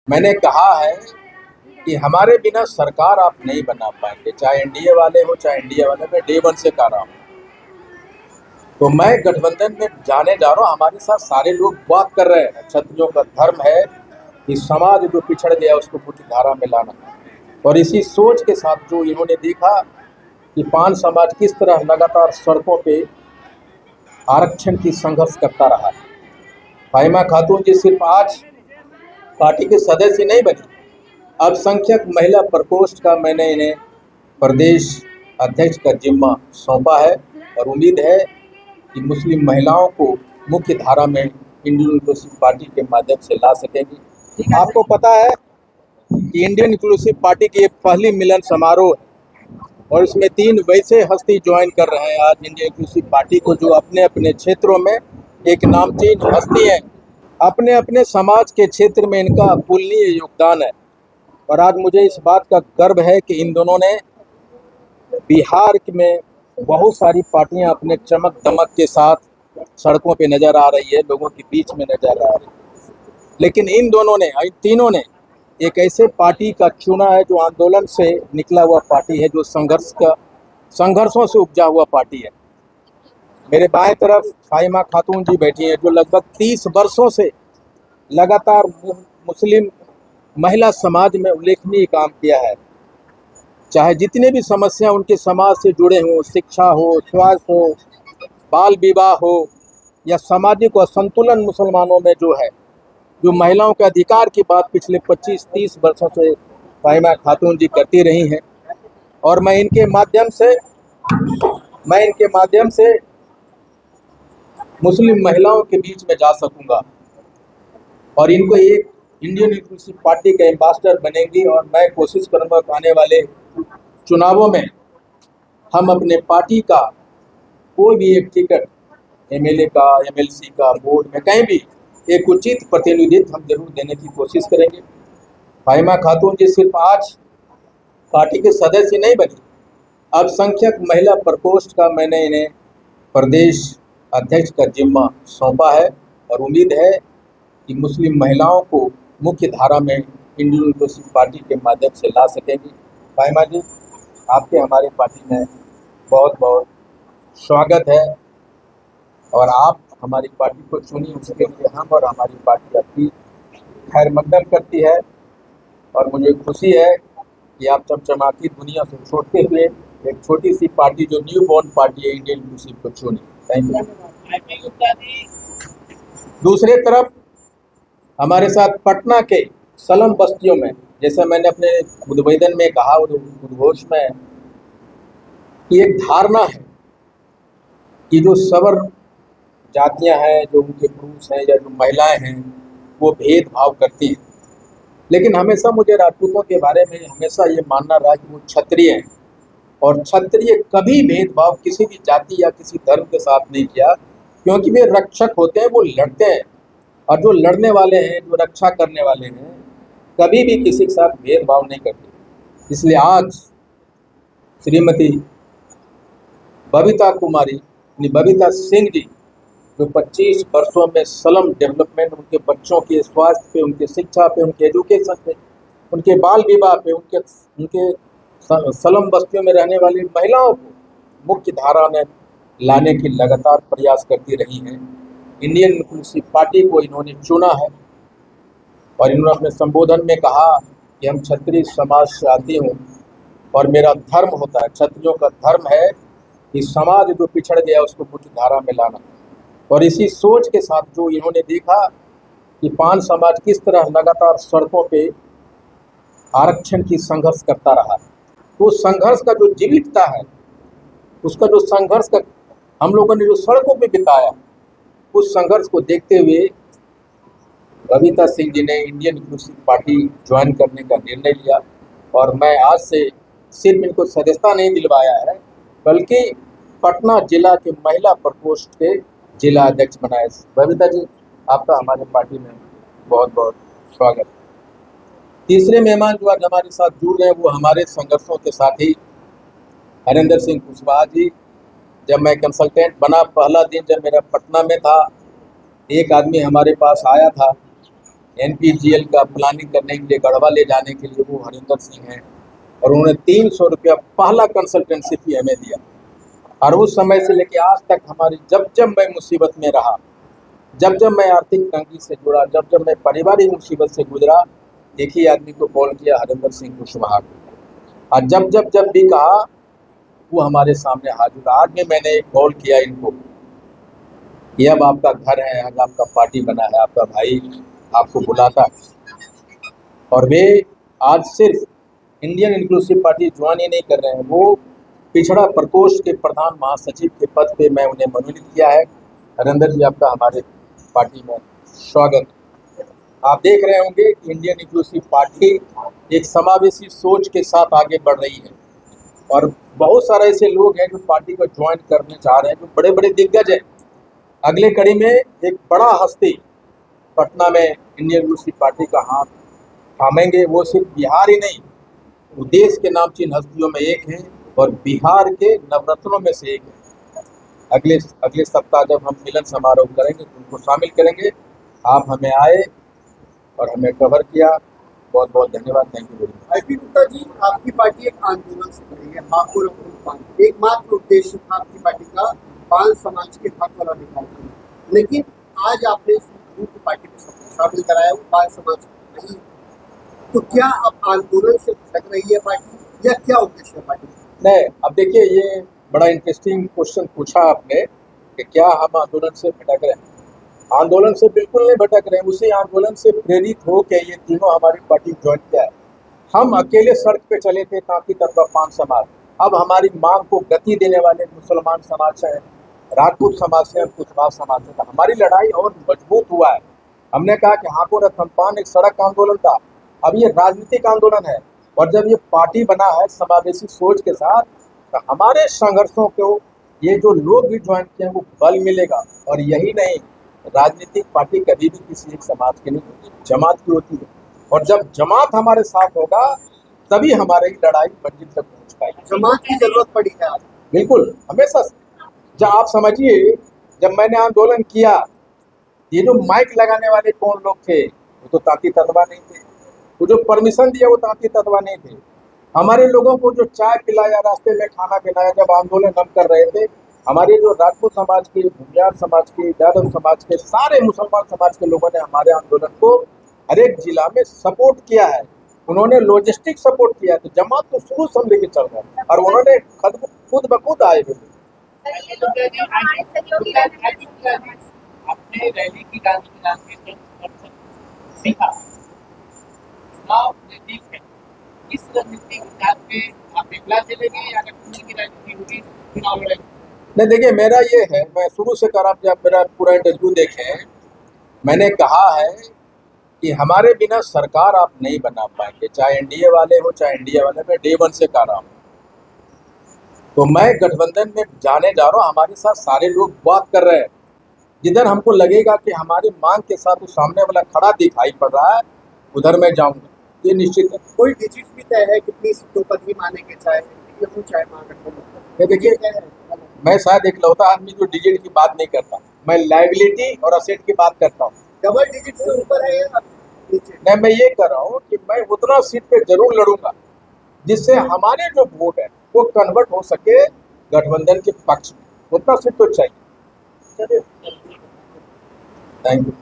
मैंने कहा है कि हमारे बिना सरकार आप नहीं बना पाएंगे, चाहे एनडीए वाले हो चाहे इंडिया वाले। मैं डे वन से कह रहा हूँ। तो मैं गठबंधन में जाने जा रहा हूँ। हमारे साथ सारे लोग बात कर रहे हैं। क्षत्रियों का धर्म है कि समाज जो पिछड़ गया उसको मुख्य धारा में लाना, और इसी सोच के साथ जो इन्होंने देखा कि पान समाज किस तरह लगातार सड़कों पे आरक्षण की संघर्ष करता रहा। फाहिमा खातून जी सिर्फ आज पार्टी के सदस्य नहीं बनी, अल्पसंख्यक महिला प्रकोष्ठ का मैंने इन्हें प्रदेश अध्यक्ष का जिम्मा सौंपा है, और उम्मीद है कि मुस्लिम महिलाओं को मुख्य धारा में इंडियन इंक्लूसिव पार्टी के माध्यम से ला सकेंगी। आपको पता है कि इंडियन इंक्लूसिव पार्टी की ये पहली मिलन समारोह है, और इसमें 3 वैसे हस्ती ज्वाइन कर रहे हैं आज इंडियन इंक्लूसिव पार्टी को, जो अपने अपने क्षेत्रों में एक नामचीन हस्ती है। अपने अपने समाज के क्षेत्र में इनका अतुलनीय योगदान है, और आज मुझे इस बात का गर्व है कि इन दोनों ने बिहार में बहुत सारी पार्टियां अपने चमक दमक के साथ सड़कों पे नजर आ रही है, लोगों के बीच में नजर आ रही है, लेकिन इन दोनों ने, इन तीनों ने एक ऐसे पार्टी का चुना है जो आंदोलन से निकला हुआ पार्टी है, जो संघर्षों से उपजा हुआ पार्टी है। मेरे बाएं तरफ फाहिमा खातून जी बैठी हैं, जो लगभग 30 वर्षों से लगातार मुस्लिम महिला समाज में उल्लेखनीय काम किया है। चाहे जितने भी समस्या उनके समाज से जुड़े हों, शिक्षा हो, स्वास्थ्य हो, बाल विवाह हो, या सामाजिक असंतुलन मुसलमानों में जो है, जो महिलाओं के अधिकार की बात पिछले 25-30 वर्षों से फाहिमा खातून जी करती रही हैं। और मैं इनके माध्यम से मुस्लिम महिलाओं के बीच में जा सकूंगा, और इनको एक इंडियन इंक्लूसिव पार्टी के एम्बेसडर बनेंगी। और मैं कोशिश करूंगा कि आने वाले चुनावों में हम अपने पार्टी का कोई भी एक टिकट, एमएलए का, एमएलसी का, बोर्ड में कहीं भी एक उचित प्रतिनिधित्व हम जरूर देने की कोशिश करेंगे। फाहिमा खातून जी सिर्फ आज पार्टी के सदस्य नहीं बनी, अल्पसंख्यक महिला प्रकोष्ठ का मैंने इन्हें प्रदेश अध्यक्ष का जिम्मा सौंपा है, और उम्मीद है कि मुस्लिम महिलाओं को मुख्य धारा में इंडियन इंक्लूसिव पार्टी के माध्यम से ला सकेंगी। फाहिमा जी, आपके हमारी पार्टी में बहुत बहुत स्वागत है, और आप हमारी पार्टी को चुनी, उसके लिए हम और हमारी पार्टी आपकी खैर मकदम करती है। और मुझे खुशी है कि आप चमचमाती दुनिया से छोड़ते हुए एक छोटी सी पार्टी, जो न्यू बॉर्न पार्टी है, इंडियन इंक्लूसिव को चुनी। Thank you. दूसरे तरफ हमारे साथ पटना के सलम बस्तियों में, जैसे मैंने अपने उद्बोधन में कहा, उद्घोष में, कि एक धारणा है कि जो सवर्ण जातियां हैं, जो उनके पुरुष हैं या जो महिलाएं हैं, वो भेदभाव करती हैं। लेकिन हमेशा मुझे राजपूतों के बारे में हमेशा ये मानना रहा कि वो क्षत्रिय हैं, और क्षत्रिय कभी भेदभाव किसी भी जाति या किसी धर्म के साथ नहीं किया, क्योंकि वे रक्षक होते हैं, वो लड़ते हैं। और जो लड़ने वाले हैं, जो रक्षा करने वाले हैं, कभी भी किसी के साथ भेदभाव नहीं करते। इसलिए आज श्रीमती बबीता सिंह जी, जो 25 वर्षों में स्लम डेवलपमेंट, उनके बच्चों के स्वास्थ्य पे, उनके शिक्षा पे, उनके एजुकेशन पे, उनके बाल विवाह पे, उनके स्लम बस्तियों में रहने वाली महिलाओं को मुख्य धारा में लाने की लगातार प्रयास करती रही हैं। इंडियन इंक्लूसिव पार्टी को इन्होंने चुना है, और इन्होंने अपने संबोधन में कहा कि हम क्षत्रिय समाज से आती हूँ, और मेरा धर्म होता है, क्षत्रियों का धर्म है कि समाज जो पिछड़ गया उसको मुख्य धारा में लाना। और इसी सोच के साथ जो इन्होंने देखा कि पान समाज किस तरह लगातार सड़कों पे आरक्षण की संघर्ष करता रहा, तो संघर्ष का जो जीवितता है, उसका जो संघर्ष का हम लोगों ने जो सड़कों पे बिताया, उस संघर्ष को देखते हुए बबीता सिंह जी ने इंडियन इंक्लूसिव पार्टी ज्वाइन करने का निर्णय लिया। और मैं आज से सिर्फ इनको सदस्यता नहीं दिलवाया है, बल्कि पटना जिला के महिला प्रकोष्ठ के जिला अध्यक्ष बनाए। बबीता जी, आपका हमारे पार्टी में बहुत बहुत स्वागत। तीसरे मेहमान जो आज हमारे साथ जुड़ रहे हैं, वो हमारे संघर्षों के साथी हरेंद्र सिंह कुशवाहा जी। जब मैं कंसल्टेंट बना, पहला दिन जब मेरा पटना में था, एक आदमी हमारे पास आया था NPGL का प्लानिंग करने के लिए गढ़वा ले जाने के लिए वो हरिंदर सिंह हैं, और उन्होंने 300 रुपया पहला कंसल्टेंसी फी हमें दिया। और उस समय से लेके आज तक हमारी जब जब मैं मुसीबत में रहा, जब जब मैं आर्थिक तंगी से जुड़ा, जब जब मैं पारिवारिक मुसीबत से गुजरा, एक ही आदमी को कॉल किया, हरिंदर सिंह कुशवाहा को। और जब जब जब भी कहा वो हमारे सामने हाजिर। आज भी मैंने एक कॉल किया इनको कि अब आपका घर है, आज आपका पार्टी बना है, आपका भाई आपको बुलाता है। और वे आज सिर्फ इंडियन इंक्लूसिव पार्टी ज्वाइन ही नहीं कर रहे हैं, वो पिछड़ा प्रकोष्ठ के प्रधान महासचिव के पद पे मैं उन्हें मनोनीत किया है। हरिंदर जी, आपका हमारे पार्टी में स्वागत। आप देख रहे होंगे कि इंडियन इंक्लूसिव पार्टी एक समावेशी सोच के साथ आगे बढ़ रही है, और बहुत सारे ऐसे लोग हैं जो पार्टी को ज्वाइन करने चाह रहे हैं, जो बड़े बड़े दिग्गज हैं। अगले कड़ी में एक बड़ा हस्ती पटना में इंडियन इंक्लूसिव पार्टी का हाथ थामेंगे। वो सिर्फ बिहार ही नहीं, वो देश के नामचीन हस्तियों में एक है, और बिहार के नवरत्नों में से एक है। अगले सप्ताह जब हम मिलन समारोह करेंगे तो उनको शामिल करेंगे। आप हमें आए और हमें कवर किया, बहुत बहुत धन्यवाद। Thank you very much. IP Gupta ji, आपकी पार्टी एक आंदोलन से खड़ी है, हापुड़ पान। एकमात्र उद्देश्य था आपकी पार्टी का पान समाज के हक और अधिकार करना, लेकिन आज आपने इस की पार्टी को शामिल कराया, वो पान समाज नहीं। तो क्या अब आंदोलन से भटक रही है पार्टी, या क्या उद्देश्य है पार्टी? नहीं, अब देखिए, ये बड़ा इंटरेस्टिंग क्वेश्चन पूछा आपने कि क्या हम आंदोलन से भटक रहे हैं। आंदोलन से बिल्कुल नहीं भटक रहे हैं। उसी आंदोलन से प्रेरित हो के ये तीनों हमारी पार्टी ज्वाइन किया है। हम अकेले सड़क पे चले थे ताकि तत्वा पान समाज, अब हमारी मांग को गति देने वाले मुसलमान समाज से हैं, राजपूत समाज से, कुशवाहा समाज से। तो हमारी लड़ाई और मजबूत हुआ है। हमने कहा कि हापुड़ रतनपान एक सड़क आंदोलन था, अब ये राजनीतिक आंदोलन है। और जब ये पार्टी बना है समावेशी सोच के साथ, तो हमारे संघर्षों को ये जो लोग भी ज्वाइन किए हैं वो बल मिलेगा। और यही नहीं, राजनीतिक पार्टी कभी भी किसी एक समाज की नहीं होती, जमात की होती है। और जब जमात हमारे साथ होगा तभी हमारी लड़ाई मंजिल तक पहुंच पाएगी। जमात की जरूरत पड़ी है आज। बिल्कुल, हमेशा। जब आप समझिए, जब मैंने आंदोलन किया, ये जो माइक लगाने वाले कौन लोग थे, वो तो तांती ततवा नहीं थे। वो जो परमिशन दिया वो तांती ततवा नहीं थे। हमारे लोगों को जो चाय पिलाया, रास्ते में खाना पिलाया, जब आंदोलन हम कर रहे थे, हमारे जो राजपूत समाज के, भूमियार समाज के, यादव समाज के, सारे मुसलमान समाज के लोगों ने हमारे आंदोलन को हर एक जिला में सपोर्ट किया है। उन्होंने लॉजिस्टिक सपोर्ट किया। तो जमात तो शुरू से हम लेके चल रहे हैं, और उन्होंने खुद ब खुद आए हुए। अपने रैली की राजनीति सीखा, चुनाव नजदीक है, इस रणनीति के साथ में आप एकला चलेंगे या गठबंधन की राजनीति होगी, चुनाव लड़ेंगे? नहीं, देखिए, मेरा ये है, मैं शुरू से कर, आप जब मेरा पूरा इंटरव्यू देखें, मैंने कहा है कि हमारे बिना सरकार आप नहीं बना पाएंगे, चाहे एनडीए वाले हो चाहे इंडिया वाले। मैं डे वन से कह रहा हूँ। तो मैं गठबंधन में जाने जा रहा हूँ, हमारे साथ सारे लोग बात कर रहे हैं। जिधर हमको लगेगा कि हमारी मांग के साथ वो सामने वाला खड़ा दिखाई पड़ रहा है, उधर मैं जाऊंगा, ये निश्चित है। कोई डिजिट भी तय है कितनी सीटों पर ही मानेंगे, चाहे चाहे महागठबंधन? ये देखिए, मैं शायद इकलौता आदमी जो डिजिट की बात नहीं करता, मैं लाइबिलिटी और असेट की बात करता हूँ। डबल डिजिट से ऊपर है या नीचे? नहीं, मैं ये कर रहा हूँ कि मैं उतना सीट पे जरूर लड़ूंगा जिससे हमारे जो वोट है वो कन्वर्ट हो सके गठबंधन के पक्ष में। उतना सीट तो चाहिए। चलिए, थैंक यू।